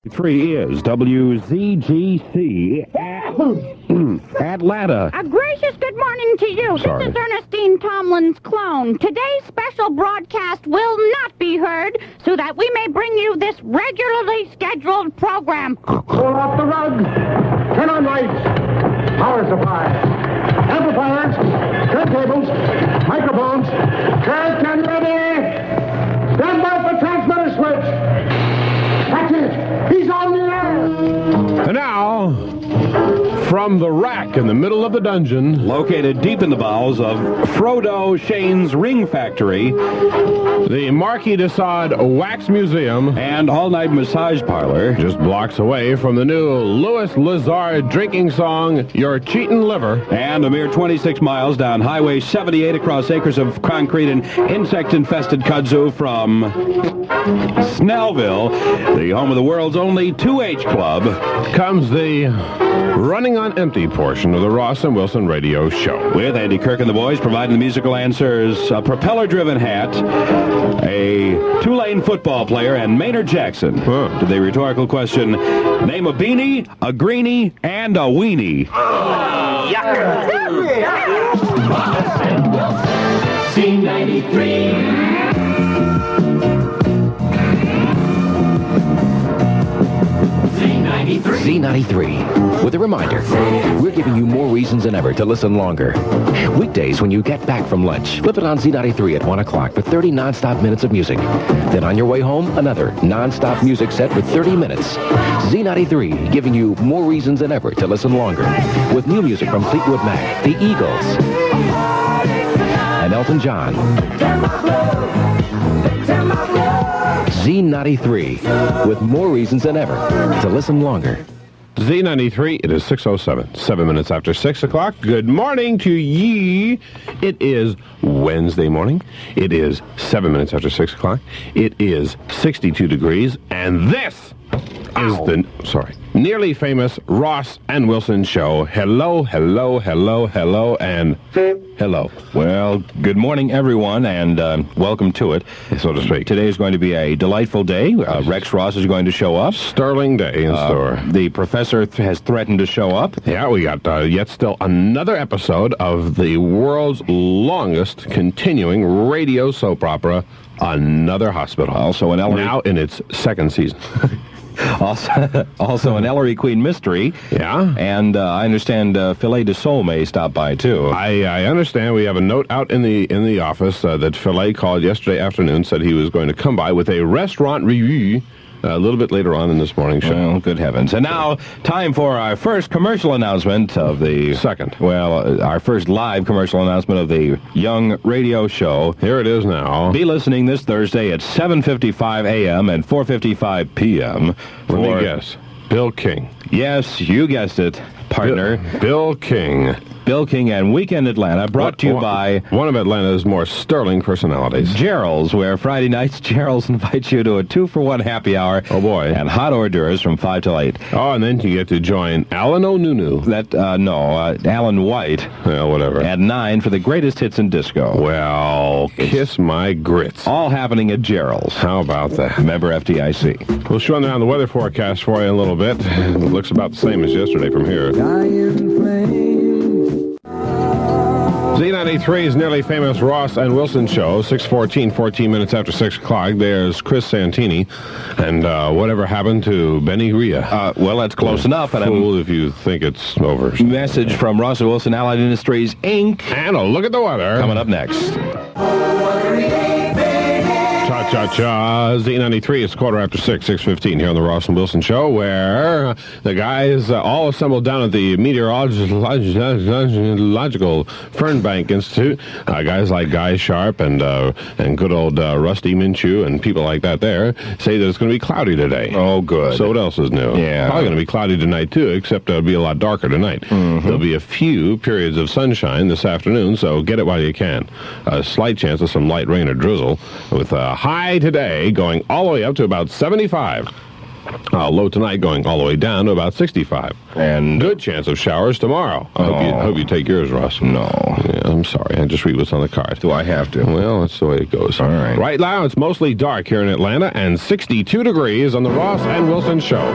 3 is WZGC Atlanta. A gracious good morning to you. Sorry. This is Ernestine Tomlin's clone. Today's special broadcast will not be heard so that we may bring you this regularly scheduled program. Pull off the rug. Turn on lights. Power supply. Amplifiers. Turntables. Microphones. Track and ready. Stand by for transmitter switch. That's it. He's on the air. And now, from the rack in the middle of the dungeon, Located deep in the bowels of Frodo Shane's Ring Factory, the Marquis de Sade Wax Museum, and all-night massage parlor, just blocks away from the new Louis Lazard drinking song, You're Cheatin' Liver. and a mere 26 miles down Highway 78 across acres of concrete and insect-infested kudzu from Snellville, the home of the world's only 2H club, Comes the running on empty portion of the Ross and Wilson radio show. with Andy Kirk and the boys providing the musical answers, a propeller-driven hat, a two-lane football player, and Maynard Jackson. Huh. To the rhetorical question, name a beanie, a greenie, and a weenie. Z93. Z93. With a reminder, we're giving you more reasons than ever to listen longer. Weekdays when you get back from lunch, flip it on Z93 at 1 o'clock for 30 non-stop minutes of music. Then on your way home, another non-stop music set for 30 minutes. Z93, giving you more reasons than ever to listen longer. With new music from Fleetwood Mac, the Eagles, and Elton John. Z93, with more reasons than ever to listen longer. Z93, it is 6:07, 7 minutes after 6 o'clock. Good morning to ye. It is Wednesday morning. It is 7 minutes after 6 o'clock. It is 62 degrees, and this is the nearly famous Ross and Wilson show. Hello, hello, hello, hello, and hello. Well, good morning, everyone, and welcome to it. So to speak. Today is going to be a delightful day. Rex Ross is going to show up. Sterling day in store. The professor has threatened to show up. Yeah, we got yet still another episode of the world's longest continuing radio soap opera, Another Hospital. Also an Ellery, now in its second season. also an Ellery Queen mystery. Yeah? And I understand Filet de Sole may stop by, too. I understand. We have a note out in the office that Filet called yesterday afternoon, said he was going to come by with a restaurant review a little bit later on in this morning show. Well, good heavens. And now, time for our first commercial announcement of the... Second. Well, our first live commercial announcement of the Young Radio Show. Here it is now. Be listening this Thursday at 7:55 a.m. and 4:55 p.m. Let me guess. Bill King. Yes, you guessed it, partner. Bill King. Bill King and Weekend Atlanta, brought to you by one of Atlanta's more sterling personalities. Gerald's, where Friday nights Gerald's invites you to a 2-for-1 happy hour. Oh, boy. And hot hors d'oeuvres from 5 till 8. Oh, and then you get to join Alan O'Nunu. Alan White. Well, whatever. At 9 for the greatest hits in disco. Well, kiss my grits. All happening at Gerald's. How about that? Member FDIC. We'll show down the weather forecast for you in a little bit. It looks about the same as yesterday from here. Z93's nearly famous Ross and Wilson show, 6:14, 14 minutes after 6 o'clock. There's Chris Santini, and whatever happened to Benny Rhea? Well, that's close enough. And Fool if you think it's over. Message from Ross and Wilson Allied Industries, Inc. And a look at the weather. Coming up next. Cha-cha-cha. Z93, it's 6:15 here on the Ross and Wilson Show, where the guys all assembled down at the Meteorological Fernbank Institute. Guys like Guy Sharp and good old Rusty Minshew and people like that there say that it's going to be cloudy today. Oh, good. So what else is new? Yeah. Probably going to be cloudy tonight, too, except it'll be a lot darker tonight. Mm-hmm. There'll be a few periods of sunshine this afternoon, so get it while you can. A slight chance of some light rain or drizzle with a high today going all the way up to about 75. Low tonight going all the way down to about 65. And Good chance of showers tomorrow. I hope you take yours, Russ. no. Yeah, I'm sorry. I just read what's on the card. Do I have to? Well, that's the way it goes. All right. Right now, it's mostly dark here in Atlanta and 62 degrees on the Ross and Wilson Show.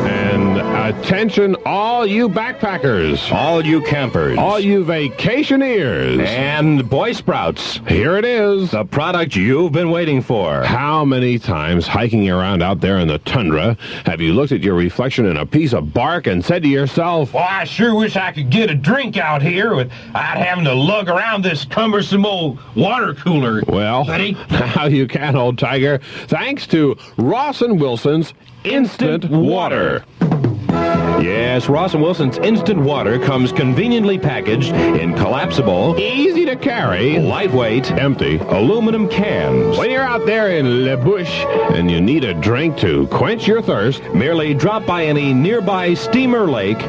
And attention, all you backpackers. All you campers. All you vacationeers. And Boy Sprouts. Here it is. The product you've been waiting for. How many times hiking around out there in the tundra have you looked at your reflection in a piece of bark and said to yourself, Well, I sure wish I could get a drink out here without having to lug around this cumbersome old water cooler. well, buddy. now you can, old tiger, thanks to Ross and Wilson's Instant Water. Yes, Ross & Wilson's Instant Water comes conveniently packaged in collapsible, Easy to carry, lightweight, empty. aluminum cans. When you're out there in Le Bush and you need a drink to quench your thirst, Merely drop by any nearby steamer lake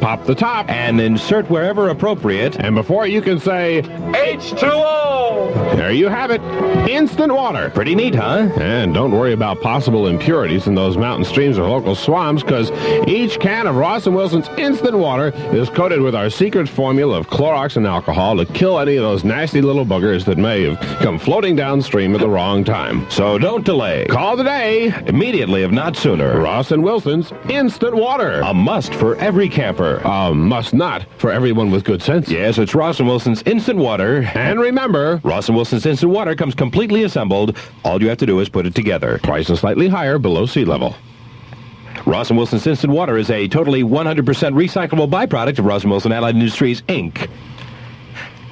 pop the top, and insert wherever appropriate. and before you can say, H2O! there you have it, instant water. Pretty neat, huh? And don't worry about possible impurities in those mountain streams or local swamps, because each can of Ross & Wilson's Instant Water is coated with our secret formula of Clorox and alcohol to kill any of those nasty little boogers that may have come floating downstream at the wrong time. So don't delay. Call today, Immediately, if not sooner. Ross & Wilson's Instant Water. A must for every camper. Must not for everyone with good sense. Yes, it's Ross & Wilson's Instant Water. And remember, Ross & Wilson's Instant Water comes completely assembled. All you have to do is put it together. price is slightly higher below sea level. Ross & Wilson's Instant Water is a totally 100% recyclable byproduct of Ross & Wilson Allied Industries, Inc.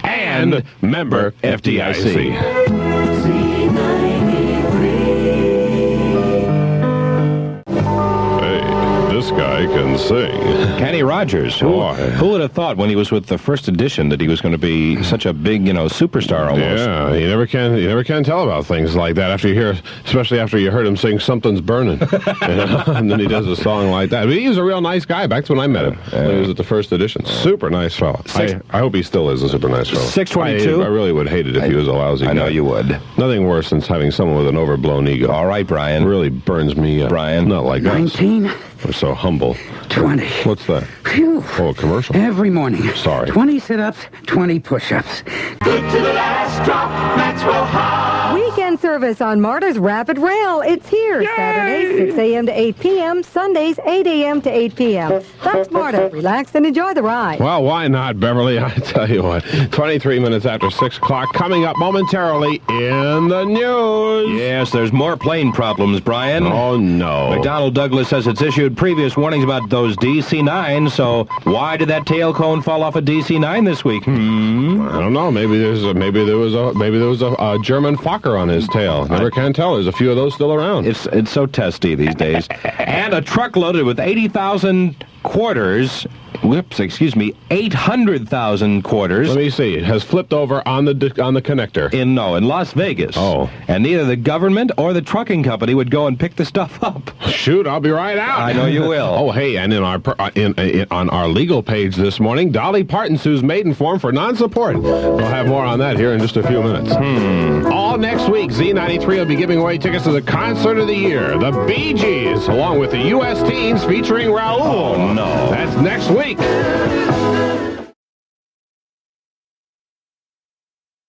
And member FDIC. This guy can sing. Kenny Rogers. Boy. Who would have thought when he was with the first edition that he was going to be such a big, superstar almost? Yeah, you never can tell about things like that after you hear, especially after you heard him sing "Something's Burning," and then he does a song like that. But he was a real nice guy back when I met him. He was at the first edition. Super nice fella. I hope he still is a super nice fella. 622. I really would hate it if he was a lousy guy. I know you would. Nothing worse than having someone with an overblown ego. All right, Brian. Really burns me up. Brian. Not like us. 19, We're so humble. 20. What's that? Phew. Oh, a commercial. Every morning. Sorry. 20 sit-ups, 20 push-ups. Weekend service on Marta's Rapid Rail. It's here. Saturdays, 6 a.m. to 8 p.m. Sundays, 8 a.m. to 8 p.m. That's Marta. Relax and enjoy the ride. Well, why not, Beverly? I tell you what. 23 minutes after 6 o'clock, coming up momentarily in the news. Yes, there's more plane problems, Brian. Oh, no. McDonnell Douglas says it's issued previous warnings about those DC-9, so why did that tail cone fall off a DC-9 this week? I don't know. Maybe there was a German Fokker on his tail. Never can tell. There's a few of those still around. It's so testy these days. And a truck loaded with 80,000 quarters. 800,000 quarters. Let me see. It has flipped over on the connector. In Las Vegas. Oh. And neither the government or the trucking company would go and pick the stuff up. Shoot, I'll be right out. I know you will. Oh, hey, and on our legal page this morning, Dolly Parton sues Maidenform for non-support. We'll have more on that here in just a few minutes. All next week, Z93 will be giving away tickets to the concert of the year, the Bee Gees, along with the U.S. Teens featuring Raoul. Oh, no. That's next week.